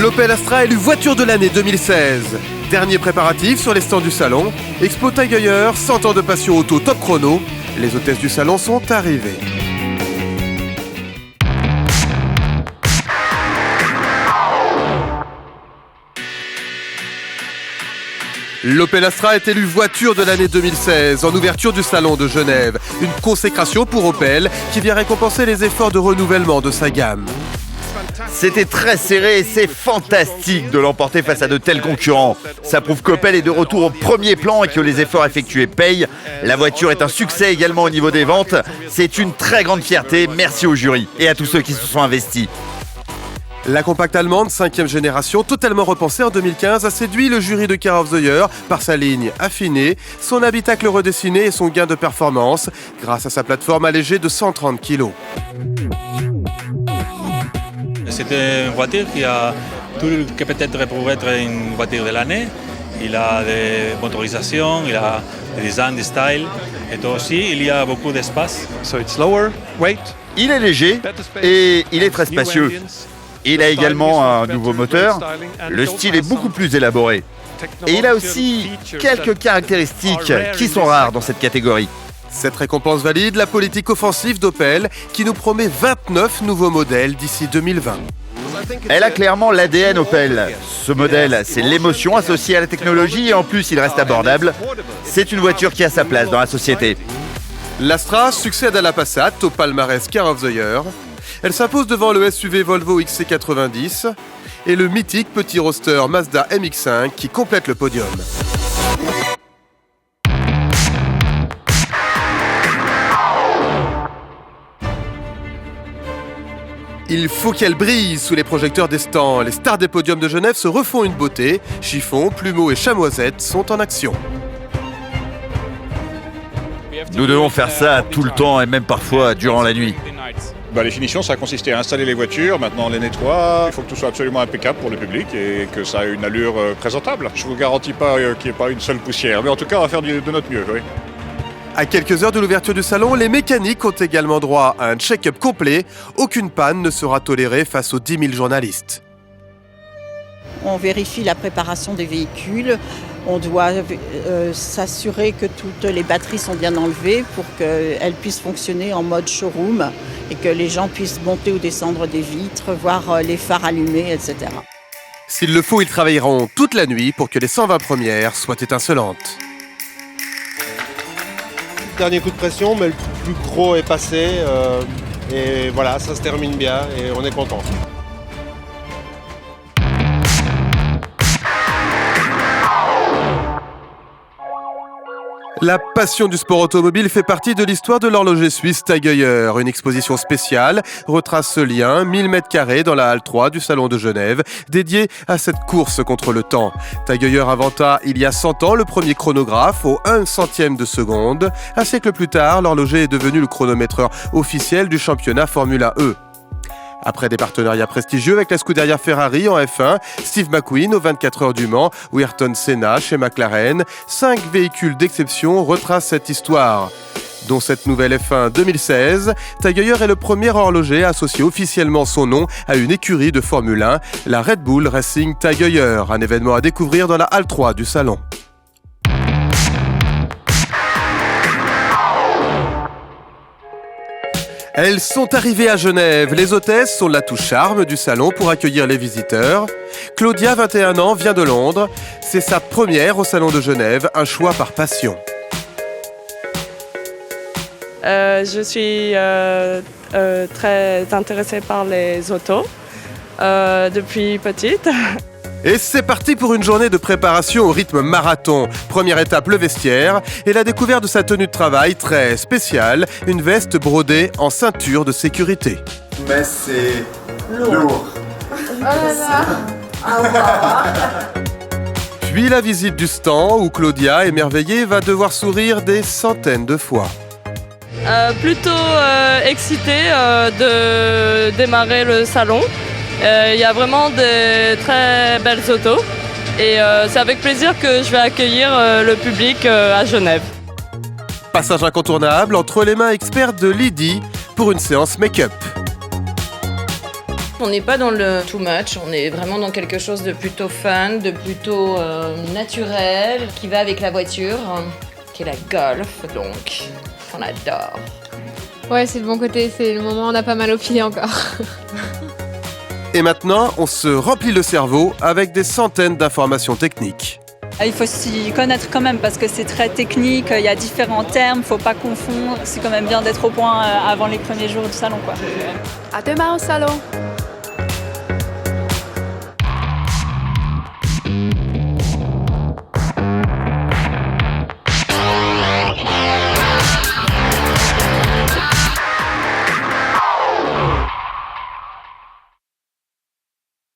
L'Opel Astra élue voiture de l'année 2016. Dernier préparatif sur les stands du salon. Expo Tag Heuer, 100 ans de passion auto top chrono. Les hôtesses du salon sont arrivées. L'Opel Astra est élue voiture de l'année 2016 en ouverture du salon de Genève. Une consécration pour Opel qui vient récompenser les efforts de renouvellement de sa gamme. C'était très serré et c'est fantastique de l'emporter face à de tels concurrents. Ça prouve qu'Opel est de retour au premier plan et que les efforts effectués payent. La voiture est un succès également au niveau des ventes. C'est une très grande fierté. Merci au jury et à tous ceux qui se sont investis. La compacte allemande 5e génération, totalement repensée en 2015, a séduit le jury de Car of the Year par sa ligne affinée, son habitacle redessiné et son gain de performance grâce à sa plateforme allégée de 130 kg. C'est une voiture qui a tout ce que peut-être pourrait être une voiture de l'année. Il a des motorisations, il a des designs, des styles, et aussi il y a beaucoup d'espace. Il est léger et il est très spacieux. Il a également un nouveau moteur. Le style est beaucoup plus élaboré. Et il a aussi quelques caractéristiques qui sont rares dans cette catégorie. Cette récompense valide la politique offensive d'Opel qui nous promet 29 nouveaux modèles d'ici 2020. Elle a clairement l'ADN Opel. Ce modèle, c'est l'émotion associée à la technologie et en plus il reste abordable. C'est une voiture qui a sa place dans la société. L'Astra succède à la Passat au palmarès Car of the Year. Elle s'impose devant le SUV Volvo XC90 et le mythique petit roadster Mazda MX-5 qui complète le podium. Il faut qu'elle brille sous les projecteurs des stands. Les stars des podiums de Genève se refont une beauté. Chiffon, plumeau et chamoisette sont en action. Nous devons faire ça tout le temps et même parfois durant la nuit. Les finitions, ça a consisté à installer les voitures, maintenant on les nettoie. Il faut que tout soit absolument impeccable pour le public et que ça ait une allure présentable. Je ne vous garantis pas qu'il n'y ait pas une seule poussière, mais en tout cas on va faire de notre mieux. Oui. À quelques heures de l'ouverture du salon, les mécaniques ont également droit à un check-up complet. Aucune panne ne sera tolérée face aux 10 000 journalistes. On vérifie la préparation des véhicules. On doit s'assurer que toutes les batteries sont bien enlevées pour qu'elles puissent fonctionner en mode showroom et que les gens puissent monter ou descendre des vitres, voir les phares allumés, etc. S'il le faut, ils travailleront toute la nuit pour que les 120 premières soient étincelantes. Dernier coup de pression, mais le plus gros est passé. Et voilà, ça se termine bien et on est content. La passion du sport automobile fait partie de l'histoire de l'horloger suisse Tag Heuer. Une exposition spéciale retrace ce lien, 1000 m² dans la halle 3 du Salon de Genève, dédiée à cette course contre le temps. Tag Heuer inventa il y a 100 ans le premier chronographe au 1/100e de seconde. Un siècle plus tard, l'horloger est devenu le chronométreur officiel du championnat Formula E. Après des partenariats prestigieux avec la Scuderia Ferrari en F1, Steve McQueen aux 24 heures du Mans ou Ayrton Senna chez McLaren, 5 véhicules d'exception retracent cette histoire. Dont cette nouvelle F1 2016, Tag Heuer est le premier horloger à associer officiellement son nom à une écurie de Formule 1, la Red Bull Racing Tag Heuer, un événement à découvrir dans la halle 3 du salon. Elles sont arrivées à Genève. Les hôtesses sont l'atout charme du salon pour accueillir les visiteurs. Claudia, 21 ans, vient de Londres. C'est sa première au salon de Genève, un choix par passion. Je suis très intéressée par les autos depuis petite. Et c'est parti pour une journée de préparation au rythme marathon. Première étape, le vestiaire et la découverte de sa tenue de travail très spéciale, une veste brodée en ceinture de sécurité. Mais c'est lourd. Oh là là. Puis la visite du stand où Claudia, émerveillée, va devoir sourire des centaines de fois. Plutôt excitée de démarrer le salon. Il y a vraiment de très belles autos et c'est avec plaisir que je vais accueillir le public à Genève. Passage incontournable entre les mains expertes de Lydie pour une séance make-up. On n'est pas dans le too much, on est vraiment dans quelque chose de plutôt fun, de plutôt naturel, qui va avec la voiture, qui est la Golf, donc on adore. Ouais, c'est le bon côté, c'est le moment où on a pas mal aux pieds encore. Et maintenant, on se remplit le cerveau avec des centaines d'informations techniques. Il faut s'y connaître quand même parce que c'est très technique, il y a différents termes, faut pas confondre. C'est quand même bien d'être au point avant les premiers jours du salon, quoi. À demain au salon.